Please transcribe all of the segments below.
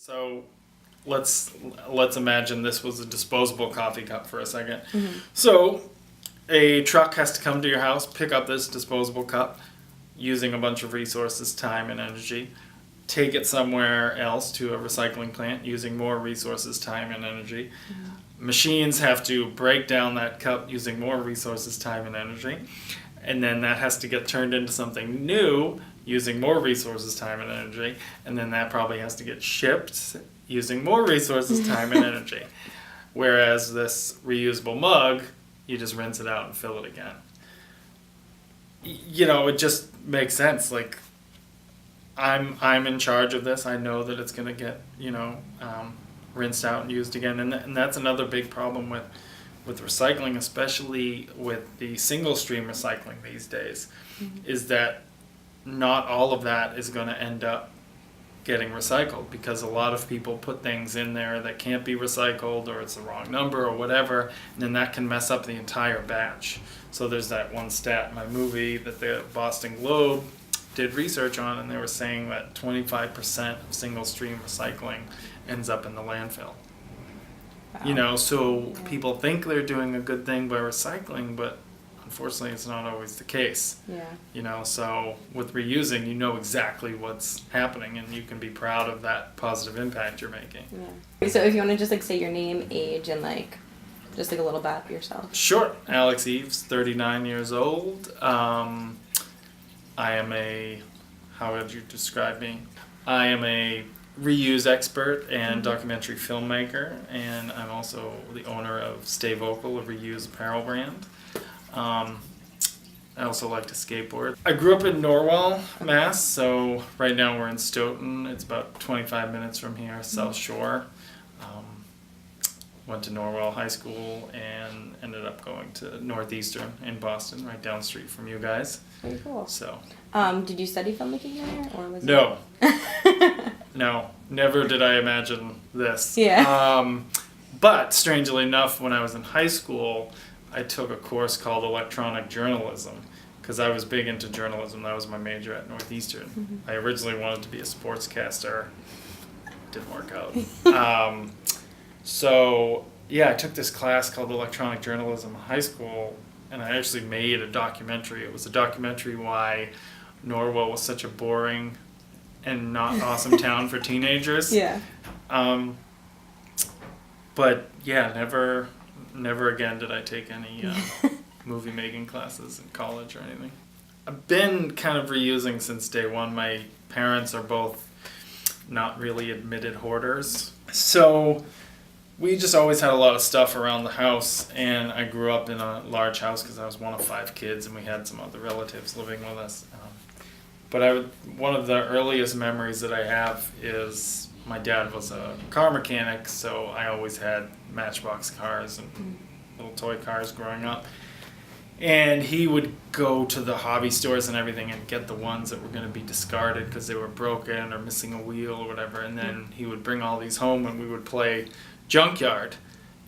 So let's imagine this was a disposable coffee cup for a 2nd. Mm-hmm. So a truck has to come to your house, pick up this disposable cup using a bunch of resources, time and energy, take it somewhere else to a recycling plant using more resources, time and energy. Mm-hmm. Machines have to break down that cup using more resources, time and energy. And then that has to get turned into something new using more resources, time and energy. And then that probably has to get shipped using more resources, time and energy. Whereas this reusable mug, you just rinse it out and fill it again. It just makes sense. Like, I'm in charge of this. I know that it's going to get, rinsed out and used again. And that's another big problem with recycling, especially with the single stream recycling these days, is that not all of that is going to end up getting recycled, because a lot of people put things in there that can't be recycled, or it's the wrong number or whatever, and then that can mess up the entire batch. So there's that one stat in my movie that the Boston Globe did research on, and they were saying that 25% of single stream recycling ends up in the landfill. Wow. So people think they're doing a good thing by recycling, but unfortunately it's not always the case. Yeah. So with reusing, you know exactly what's happening, and you can be proud of that positive impact you're making. Yeah. So if you want to just say your name, age, and just a little about yourself. Sure. Alex Eves, 39 years old. I am how would you describe me? I am a reuse expert and documentary filmmaker, and I'm also the owner of Stay Vocal, a reuse apparel brand. I also like to skateboard. I grew up in Norwell, Mass, so right now we're in Stoughton. It's about 25 minutes from here, South Shore. Went to Norwell High School and ended up going to Northeastern in Boston, right down the street from you guys. Very cool. So. Did you study filmmaking there, or was No. No, never did I imagine this. Yeah. But strangely enough, when I was in high school, I took a course called electronic journalism, because I was big into journalism. That was my major at Northeastern. Mm-hmm. I originally wanted to be a sportscaster. Didn't work out. I took this class called electronic journalism in high school, and I actually made a documentary. It was a documentary why Norwell was such a boring and not awesome town for teenagers. Yeah. But yeah, never again did I take any movie making classes in college or anything. I've been kind of reusing since day one. My parents are both not really admitted hoarders. So we just always had a lot of stuff around the house, and I grew up in a large house because I was one of 5 kids, and we had some other relatives living with us. But one of the earliest memories that I have is my dad was a car mechanic, so I always had Matchbox cars and little toy cars growing up. And he would go to the hobby stores and everything and get the ones that were going to be discarded because they were broken or missing a wheel or whatever. And then he would bring all these home, and we would play junkyard.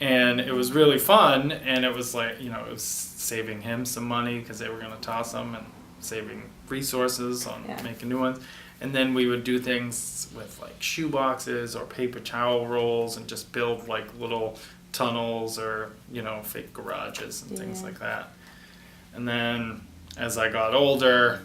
And it was really fun, and it was like, it was saving him some money because they were going to toss them, and saving resources on making new ones. And then we would do things with shoe boxes or paper towel rolls and just build little tunnels or fake garages and things like that. And then as I got older,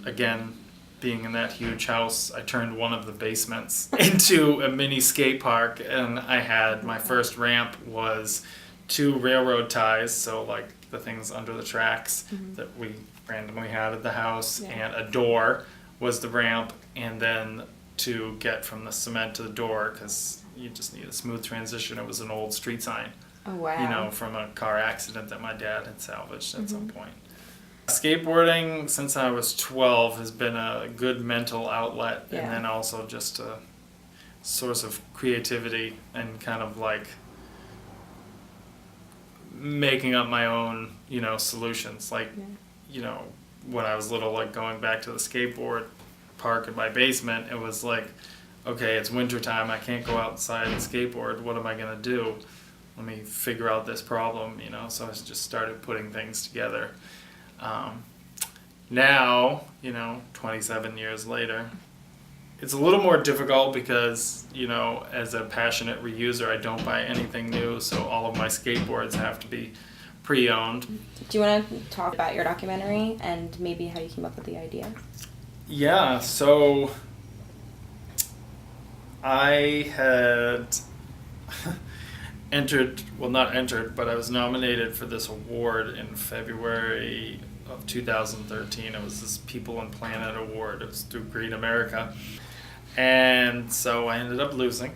again, being in that huge house, I turned one of the basements into a mini skate park, and I had my first ramp was 2 railroad ties, so the things under the tracks that we randomly had at the house, and a door was the ramp, and then to get from the cement to the door, because you just need a smooth transition, it was an old street sign. Oh, wow. From a car accident that my dad had salvaged at some point. Skateboarding since I was 12 has been a good mental outlet, and then also just a source of creativity and kind of making up my own, solutions. When I was little, going back to the skateboard park in my basement, it was okay, it's wintertime, I can't go outside and skateboard, what am I going to do? Let me figure out this problem, so I just started putting things together. Now, 27 years later, it's a little more difficult because, you know, as a passionate reuser, I don't buy anything new, so all of my skateboards have to be pre-owned. Do you want to talk about your documentary and maybe how you came up with the idea? Yeah, so I had not entered, but I was nominated for this award in February of 2013. It was this People and Planet Award. It was through Green America. And so I ended up losing.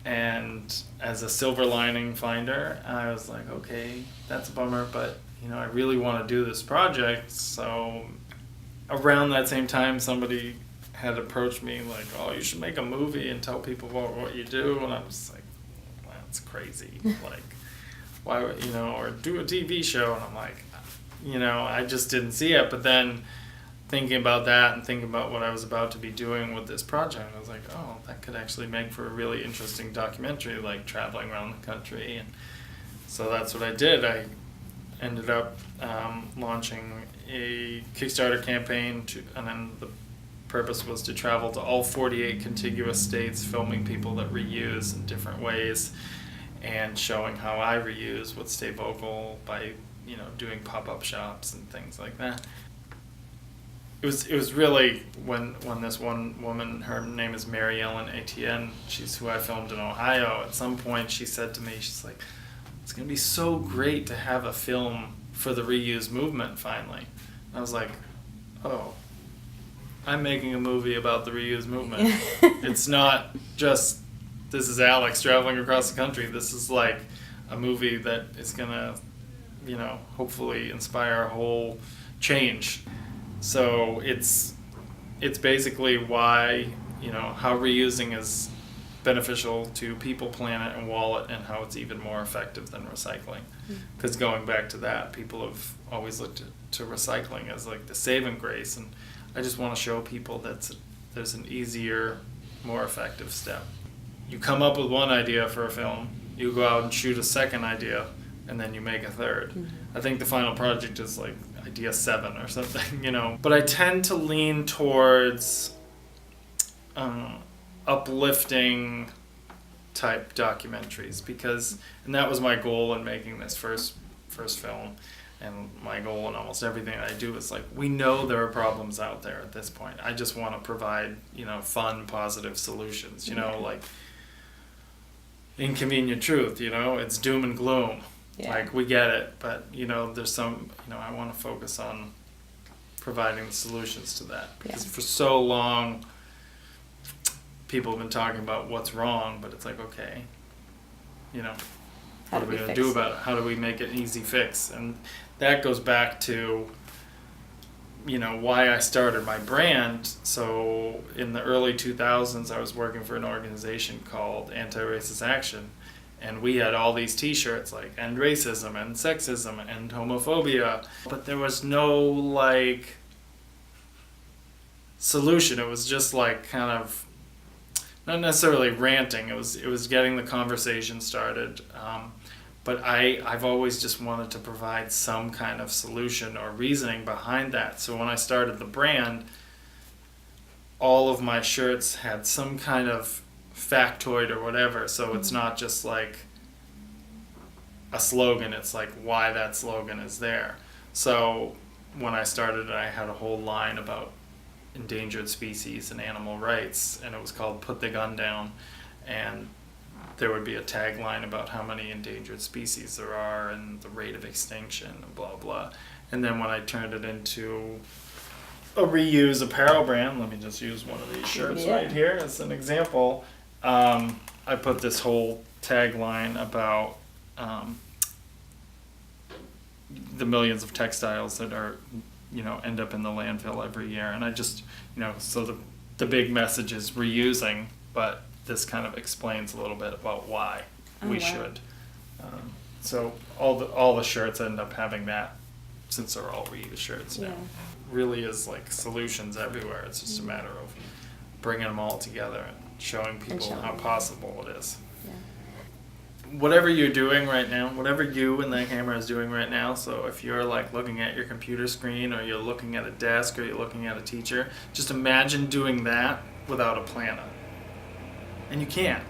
And as a silver lining finder, I was like, okay, that's a bummer, but you know, I really want to do this project. So around that same time, somebody had approached me like, oh, you should make a movie and tell people about what you do. And I was like, well, that's crazy. Like, why would, you know, or do a TV show? And I'm like, you know, I just didn't see it. But then thinking about that and thinking about what I was about to be doing with this project, I was like, oh, that could actually make for a really interesting documentary, like traveling around the country. And so that's what I did. I ended up launching a Kickstarter campaign, and then the purpose was to travel to all 48 contiguous states, filming people that reuse in different ways and showing how I reuse with Stay Vocal by, you know, doing pop-up shops and things like that. It was really when this one woman, her name is Mary Ellen Etienne, she's who I filmed in Ohio. At some point she said to me, she's like, it's going to be so great to have a film for the reuse movement finally. And I was like, oh, I'm making a movie about the reuse movement. It's not just, this is Alex traveling across the country. This is like a movie that is going to, you know, hopefully inspire a whole change. So it's basically why, you know, how reusing is beneficial to people, planet, and wallet, and how it's even more effective than recycling. Because going back to that, people have always looked to recycling as like the saving grace, and I just want to show people that there's an easier, more effective step. You come up with one idea for a film, you go out and shoot a second idea, and then you make a third. I think the final project is like idea 7 or something, you know. But I tend to lean towards uplifting type documentaries because, and that was my goal in making this first film, and my goal in almost everything I do is like, we know there are problems out there at this point. I just want to provide, you know, fun, positive solutions, you know, like Inconvenient Truth, you know, it's doom and gloom. Yeah. Like, we get it, but, you know, there's some, you know, I want to focus on providing solutions to that. Because for so long, people have been talking about what's wrong, but it's like, okay, you know, what are we going to do about it? How do we make it an easy fix? And that goes back to, you know, why I started my brand. So in the early 2000s, I was working for an organization called Anti-Racist Action. And we had all these t-shirts like end racism, end sexism, end homophobia. But there was no like solution. It was just like kind of not necessarily ranting. It was getting the conversation started. But I've always just wanted to provide some kind of solution or reasoning behind that. So when I started the brand, all of my shirts had some kind of factoid or whatever, so it's not just like a slogan, it's like why that slogan is there. So when I started, I had a whole line about endangered species and animal rights, and it was called Put the Gun Down, and there would be a tagline about how many endangered species there are and the rate of extinction and blah blah. And then when I turned it into a reuse apparel brand, let me just use one of these shirts right here as an example. I put this whole tagline about the millions of textiles that are, you know, end up in the landfill every year. And I just, you know, so the big message is reusing, but this kind of explains a little bit about why we should. So all the shirts end up having that, since they're all reuse shirts now. Really is like solutions everywhere. It's just a matter of bringing them all together and showing people how possible it is. Yeah. Whatever you're doing right now, whatever you and that camera is doing right now, so if you're like looking at your computer screen or you're looking at a desk or you're looking at a teacher, just imagine doing that without a planet. And you can't.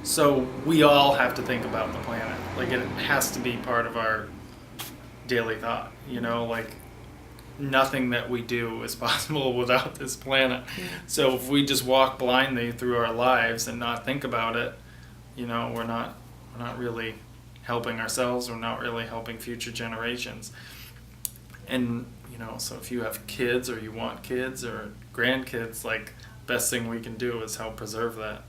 So we all have to think about the planet. Like, it has to be part of our daily thought, you know, like nothing that we do is possible without this planet. Yeah. So if we just walk blindly through our lives and not think about it, you know, we're not really helping ourselves, we're not really helping future generations. And, you know, so if you have kids or you want kids or grandkids, like, best thing we can do is help preserve that.